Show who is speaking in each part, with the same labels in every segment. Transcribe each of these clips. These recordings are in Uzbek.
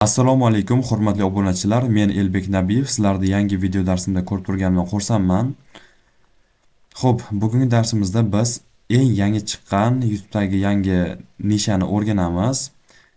Speaker 1: Assalomu alaykum, hurmatli obunachilar. Men Elbek Nabiyev. Sizlarni yangi video darsimda ko'rib turganimdan xursandman. Xo'p, bugungi darsimizda biz eng yangi chiqqan YouTube'dagi yangi nishani o'rganamiz.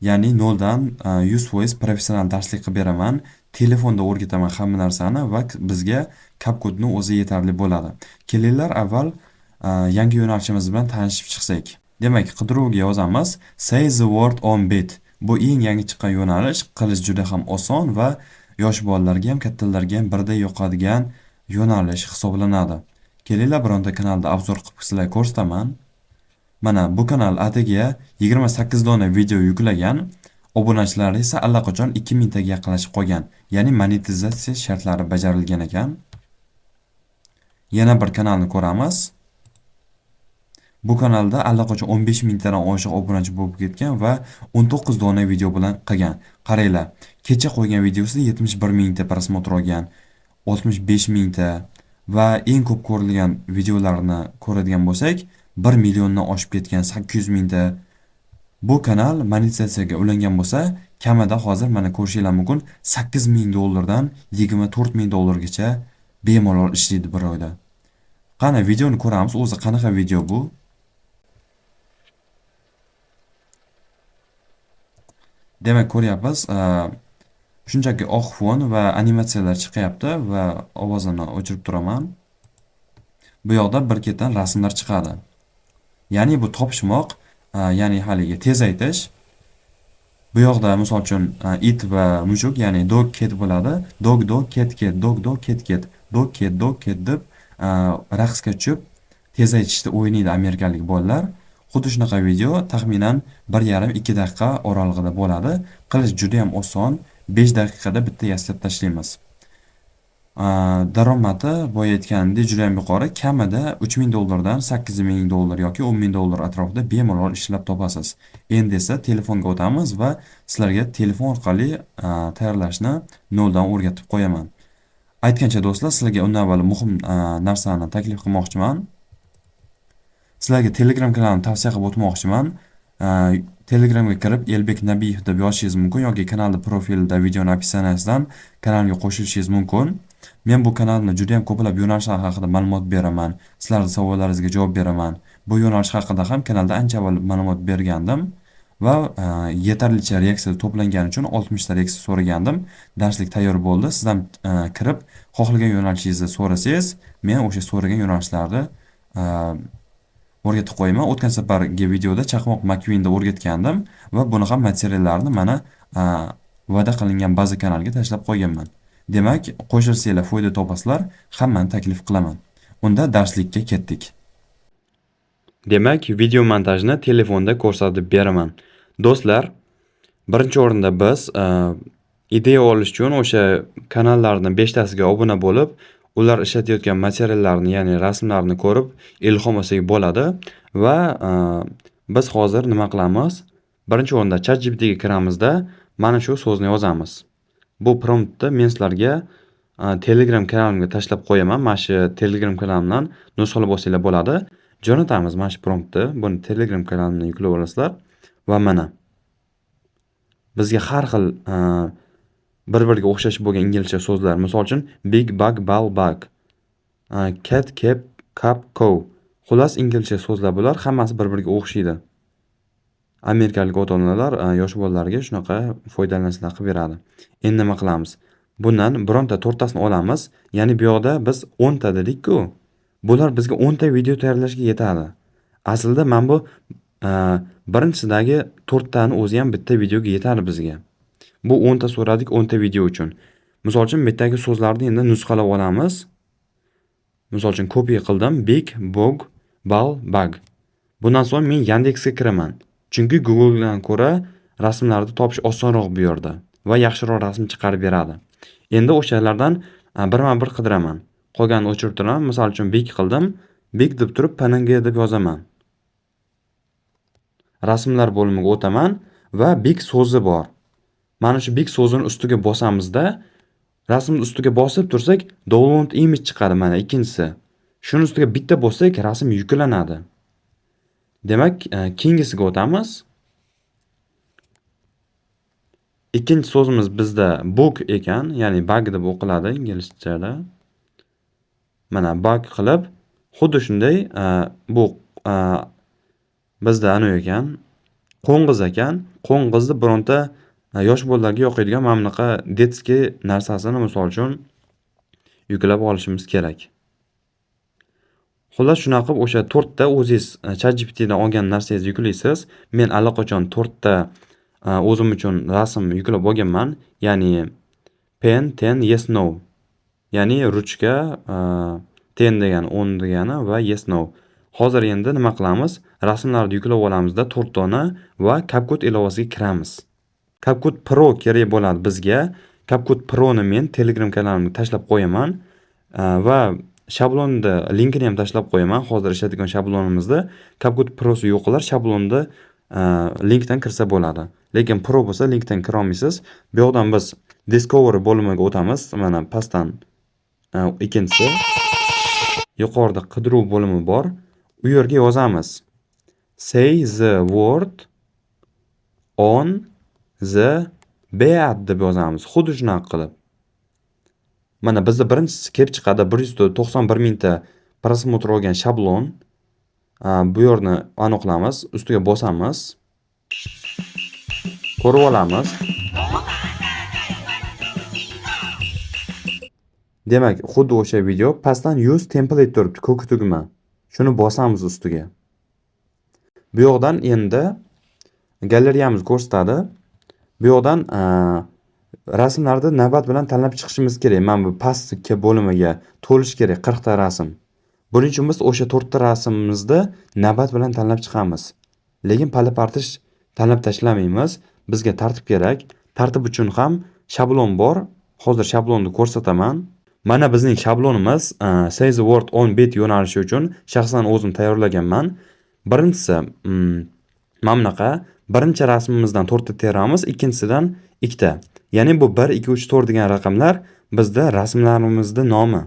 Speaker 1: Ya'ni noldan 100% professional darslik qilib beraman. Telefonda o'rgataman hamma narsani va bizga CapCute'ni o'zi yetarli bo'ladi. Kelinglar avval yangi yo'nalishimiz bilan tanishib chiqsak. Demak, qidiruvga yozamiz Say the word on bit. Bu eng yangi chiqqan yo'nalish, qilish juda ham oson va yosh bolalarga ham, kattalarga ham birdek yoqadigan yo'nalish hisoblanadi. Kelinglar bironta kanalda obzor qilib sizlarga ko'rsataman. Mana bu kanal atigi 28 dona video yuklagan, obunachilari esa allaqachon 2000 taga yaqinlashib qolgan. Ya'ni monetizatsiya shartlari bajarilgan ekan. Yana bir kanalni ko'ramiz. Bu kanalda allaqachon 15 mingtadan oshiq obunachi bo'lib ketgan va 19 dona video bilan qilgan. Qaranglar, kecha qo'ygan videosida 71 mingta prosmotr olgan, 65 mingta va eng ko'p ko'rilgan videolarni ko'radigan bo'lsak, 1 milliondan oshib ketgan 800 mingta. Bu kanal monetizatsiyaga ulangan bo'lsa, kamida hozir mana ko'rishingiz mumkin 8 ming dollardan 24 ming dollargacha bemalol ishlaydi bir oyda. Qani videoni ko'ramiz, o'zi qanaqa video bu? Demak, ko'ryapmiz, shunchaki oq fon va animatsiyalar chiqyapti va ovozini o'chirib turaman. Bu yoqda bir ketdan rasmlar chiqadi. Ya'ni bu topishmoq, ya'ni haligi tezaytish. Bu yoqda misol uchun it va mushuk, ya'ni dog cat bo'ladi. Dog cat cat, dog cat cat, dog cat deb raqsga tushib tezaytishda o'ynaydi amerikalik bolalar. Xuddi shunaqa video taxminan 1,5-2 daqiqa oralig'ida bo'ladi. Qilish juda ham oson. 5 daqiqada bitta yasab tashlaymiz. Daromadi boya aytganimdek juda ham yuqori. Kamida 3000 dollardan 8000 dollar yoki 10000 dollar atrofida bemalol ishlab topasiz. Endi esa telefonga o'tamiz va sizlarga telefon orqali tayyorlashni noldan o'rgatib qo'yaman. Aytgancha do'stlar, sizlarga undan avval muhim narsani taklif qilmoqchiman. Sizlarga Telegram kanalini tavsiya qilib o'tmoqchiman. Telegramga kirib Elbek Nabiyev deb yozishingiz mumkin yoki kanalda profilda videoni opsiyasidan kanalga qo'shilishingiz mumkin. Men bu kanalda juda ham ko'plab yo'nalishlar haqida ma'lumot beraman. Sizlarning savollaringizga javob beraman. Bu yo'nalish haqida ham kanalda ancha avval ma'lumot bergandim va yetarlicha reaksiya to'plangani uchun 60 ta reaksiya so'ragandim. Darslik tayyor bo'ldi. Sizdan kirib xohlagan yo'nalishingizni so'rasangiz, men o'sha so'ragan yo'nalishlarni o'rgatib qo'yaman. O'tgan safargi videoda chaqmoq McQueen'da o'rgatgandim va buni ham materiallarni mana va'da qilingan baza kanalga tashlab qo'yganman. Demak, qo'shilsanglar foyda topasizlar, hammani taklif qilaman. Unda darslikka ketdik. Demak, video montajni telefonda ko'rsatib beraman. Do'stlar, birinchi o'rinda biz ideya olish uchun o'sha kanallarning 5 tasiga obuna bo'lib, ular ishlatayotgan materiallarni, ya'ni rasmlarni ko'rib ilhom olsak bo'ladi va biz hozir nima qilamiz? Birinchi o'rinda ChatGPT ga kiramizda mana shu so'zni yozamiz. Bu promptni men sizlarga Telegram kanalimga tashlab qo'yaman. Mana shu Telegram kanalimdan nusxalab olsanglar bo'ladi. Jo'natamiz mana shu promptni. Buni Telegram kanalimdan yuklab olasizlar va mana bizga har xil bir-biriga o'xshash bo'lgan inglizcha so'zlar, misol uchun big bug, ball bug, cat, cap, cup, cow. Xullas inglizcha so'zlar bular, hammasi bir-biriga o'xshaydi. Amerikalik ota-onalar yosh bolalarga shunaqa foydalanishlar qilib beradi. Endi nima qilamiz? Bundan bironta 4 tasini olamiz. Ya'ni bu yoqda biz 10 ta dedik-ku. Bular bizga 10 ta video tayyorlashga yetadi. Aslida men bu birinchisidagi 4 tani o'zi ham bitta videoga yetadi bizga. Bu 10 ta so'radik 10 ta video uchun. Misol uchun bittagi so'zlarni endi nusxalab olamiz. Misol uchun copy qildim. Big, bog, ball, bug. Bundan so'ng men Yandexga kiraman. Chunki Google dan ko'ra rasmlarni topish osonroq bu yerda va yaxshiroq rasm chiqarib beradi. Endi o'shalardan birma-bir qidiraman. Qolganini o'chirib turaman. Misol uchun big qildim. Big deb turib PNG deb yozaman. Rasmlar bo'limiga o'taman va big so'zi bor. Mana shu big so'zini ustiga bosamizda, rasmning ustiga bosib tursak, download image chiqadi mana ikkinchisi. Shuni ustiga bitta bossak, rasm yuklanadi. Demak, keyingisiga o'tamiz. Ikkinchi so'zimiz bizda bug ekan, ya'ni bug deb o'qiladi inglizchada. Mana bug qilib, xuddi shunday bu bizda anavi ekan, qo'ng'iz ekan. Qo'ng'izni bironta yosh bolalarga yoqadigan mana bunaqa detskiy narsasini misol uchun yuklab olishimiz kerak. Xullas shunaqa qilib o'sha 4 ta o'zingiz ChatGPTdan olgan narsangizni yuklaysiz. Men allaqachon 4 ta o'zim uchun rasm yuklab olganman. Ya'ni pen, ten, yes, no. Ya'ni ruchka, ten degani 10 degani va yes, no. Hozir endi nima qilamiz? Rasmlarni yuklab olamizda 4 dona va CapCut ilovasiga kiramiz. CapCut Pro kerak bo'ladi bizga. CapCut Pro'ni men Telegram kanalimga tashlab qo'yaman va shablonni linkini ham tashlab qo'yaman. Hozir ishlatgan shablonimizda CapCut Pro'si yo'qlar shablonni linkdan kirsa bo'ladi. Lekin Pro bo'lsa linkdan kira olmaysiz. Bu yoqdan biz Discovery bo'limiga o'tamiz. Mana pastdan ikkinchisi yuqorida qidiruv bo'limi bor. U yerga yozamiz. Say the word on the bed deb yozamiz. Xuddi shunaqa qilib. Mana bizda birinchisi kelib chiqadi 191 mingta prosmotr olgan shablon. Bu yerni aniqlamiz, ustiga bosamiz. Ko'rib olamiz. Demak, xuddi o'sha video pastdan use template turibdi, ko'k tugma. Shuni bosamiz ustiga. Bu yoqdan endi galereyamiz ko'rsatadi. Bu yoqdan rasmlarni navbat bilan tanlab chiqishimiz kerak. Mana bu pastki bo'limiga to'lish kerak 40 ta rasm. Buning uchun biz o'sha 4 ta rasmimizni navbat bilan tanlab chiqamiz. Lekin pala-partish tanlab tashlamaymiz. Bizga tartib kerak. Tartib uchun ham shablon bor. Hozir shablonni ko'rsataman. Mana bizning shablonimiz Say the word on bed yo'nalishi uchun shaxsan o'zim tayyorlaganman. Birinchisi mana bunaqa birinchi rasmimizdan 4 ta teramiz, ikkinchisidan 2 ta. Ya'ni bu 1 2 3 4 degan raqamlar bizda rasmlarimizning nomi.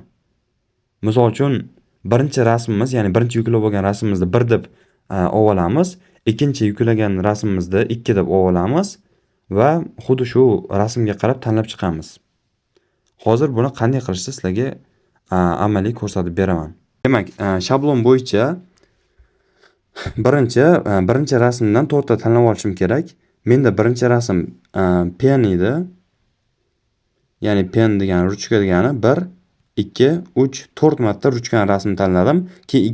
Speaker 1: Misol uchun birinchi rasmimiz, ya'ni birinchi yuklab olgan rasmimizni 1 deb olamiz, ikkinchi yuklagan rasmimizni 2 deb olamiz va xuddi shu rasmga qarab tanlab chiqamiz. Hozir buni qanday qilishni sizlarga amaliy ko'rsatib beraman. Demak, shablon bo'yicha birinchi rasmdan 4 ta tanlab olishim kerak. Menda birinchi rasm pen edi. Ya'ni pen degani ruchka degani 1 2 3 4 marta ruchkani rasmini tanladim. Keyin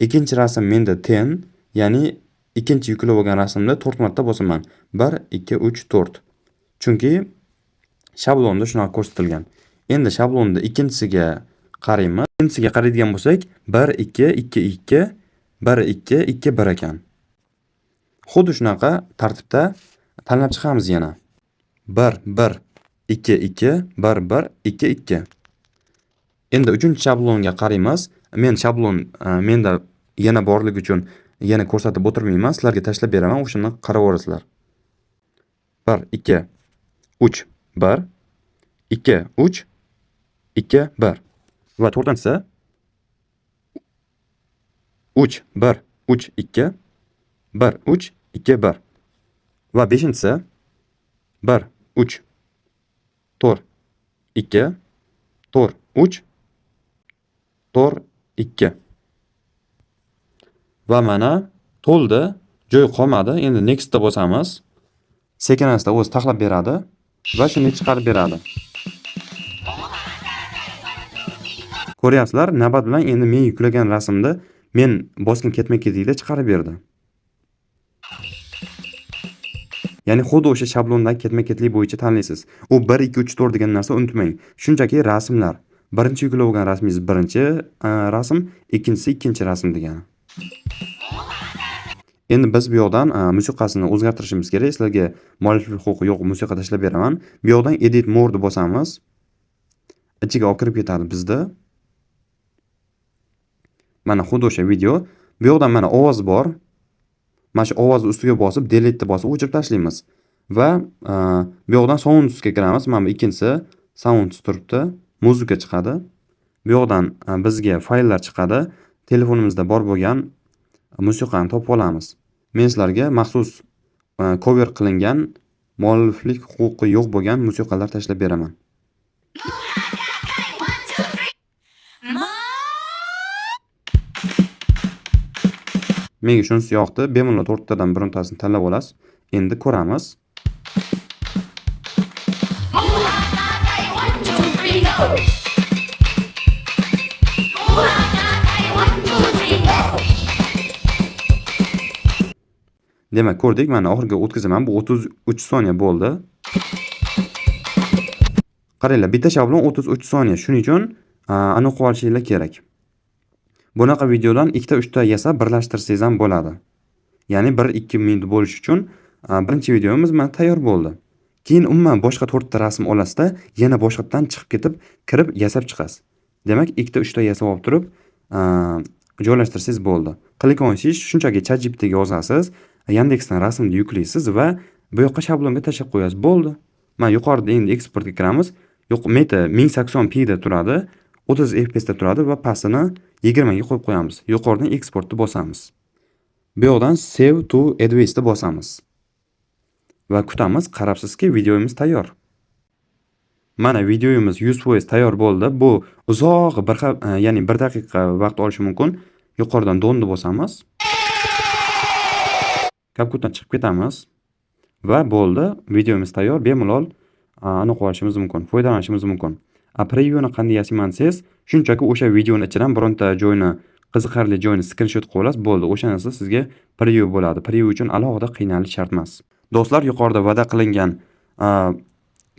Speaker 1: ikkinchi rasm menda ten, ya'ni ikkinchi yuklab olgan rasmni 4 marta bosaman. 1 2 3 4. Chunki shablonda shunaqa ko'rsatilgan. Endi shablonni ikkinchisiga qaraymiz. Ikkinchisiga qaraydigan bo'lsak, 1 2 2 2 1 2 2 1 ekan. Xuddi shunaqa tartibda tanlab chiqamiz yana. 1 1 2 2 1 1 2 2. Endi uchinchi shablonga qaraymiz. Men shablon menda yana borligi uchun yana ko'rsatib o'tirmayman, sizlarga tashlab beraman, o'shani qarab o'rasizlar. 1 2 3 1 2 3 2 1 va to'rtinchisi 3 1 3 2 1 3 2 1 va beshinchisi 1 3 4 2 4 3 4 2 va mana to'ldi, joy qolmadi. Endi next da bosamiz. Sekin-asta o'zi taxlab beradi va shuni chiqarib beradi. Ko'ryapsizlar, navbat bilan endi men yuklagan rasmni men bosgan ketma-ketlikda chiqarib berdi. Ya'ni xuddi o'sha shablondagi ketma-ketlik bo'yicha tanlaysiz. U 1 2 3 4 degan narsa unutmang. Shunchaki rasmlar. Birinchi yuklab olgan rasmingiz birinchi rasm, ikkinchisi ikkinchi rasm degani. Endi biz bu yoqdan musiqasini o'zgartirishimiz kerak. Sizlarga mualliflik huquqi yo'q, musiqa tashlab beraman. Bu yoqdan edit more deb bosamiz. Ichiga olib kirib ketadi bizda. Mana xuddi o'sha video. Bu yoqdan mana ovoz bor. Mana shu ovozni ustiga bosib, delete deb bosib o'chirib tashlaymiz. Va bu yoqdan soundsga kiramiz. Mana bu ikkinchisi sounds turibdi. Muzika chiqadi. Bu yoqdan bizga fayllar chiqadi. Telefonimizda bor bo'lgan musiqani topib olamiz. Men sizlarga maxsus cover qilingan mualliflik huquqi yo'q bo'lgan musiqalar tashlab beraman. Menga shunisi yoqdi. Bemalol 4 tadan birontasini tanlab olasiz. Endi ko'ramiz. Demak, ko'rdik, mana oxiriga o'tkazaman. Bu 33 soniya bo'ldi. Qaranglar, bitta shablon 33 soniya. Shuning uchun aniq olishinglar kerak. Bunaqa videodan 2-3 ta yasab birlashtirsangiz ham bo'ladi. Ya'ni 1-2 minut bo'lish uchun birinchi videomiz mana tayyor bo'ldi. Keyin umuman boshqa 4 ta rasm olasizda, yana boshqatdan chiqib ketib, kirib yasab chiqasiz. Demak, 2-3 ta yasab olib turib, joylashtirsangiz bo'ldi. Qilgan shunchaki ChatGPT ga yozasiz, Yandexdan rasmni yuklaysiz va bu yoqqa shablonga tashlab qo'yasiz. Bo'ldi. Mana yuqorida endi eksportga kiramiz. Meta 1080p da turadi, 30 fps da turadi va pastini 20 ga qo'yib qo'yamiz. Yuqoridan eksportni bosamiz. Bu yoqdan Save to Advanced ni bosamiz. Va kutamiz, qarabsizki, videomiz tayyor. Mana videomiz 100% tayyor bo'ldi. Bu uzoq ya'ni 1 daqiqa vaqt olishi mumkin. Yuqoridan Down'ni bosamiz. CapCutdan chiqib ketamiz va bo'ldi. Videomiz tayyor. Bemalol aniq olishimiz mumkin, foydalanishimiz mumkin. Previewni qanday yasayman desiz, shunchaki o'sha videoning ichidan bironta joyni, qiziqarli joyni screenshot qilib olasiz, bo'ldi. O'shanisi sizga preview bo'ladi. Preview uchun alohida qiynalish shart emas. Do'stlar, yuqorida va'da qilingan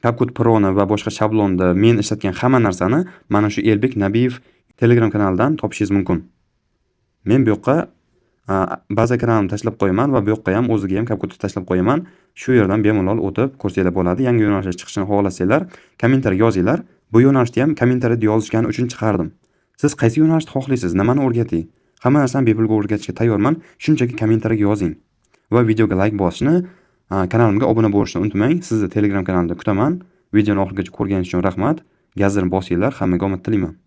Speaker 1: CapCut Pro'ni va boshqa shablonni, men ishlatgan hamma narsani mana shu Elbek Nabiyev Telegram kanalidan topishingiz mumkin. Men bu yoqqa baza kanalimni tashlab qo'yaman va bu yoqqa ham o'ziga ham CapCutni tashlab qo'yaman. Shu yerdan bemalol o'tib ko'rsanglar bo'ladi. Yangi yo'nalishlar chiqishini xohlasanglar, kommentariyaga yozinglar. Bu yo'nalishni ham kommentariyada yozishgani uchun chiqardim. Siz qaysi yo'nalishni xohlaysiz? Nimani o'rgating? Hamma narsani bepulga o'rgatishga tayyorman. Shunchaki kommentariyaga yozing. Va videoga like bosishni, kanalimga obuna bo'lishni unutmang. Sizni Telegram kanalimda kutaman. Videoni oxirigacha ko'rganingiz uchun rahmat. Gazini bosinglar. Hammaga omad tilayman.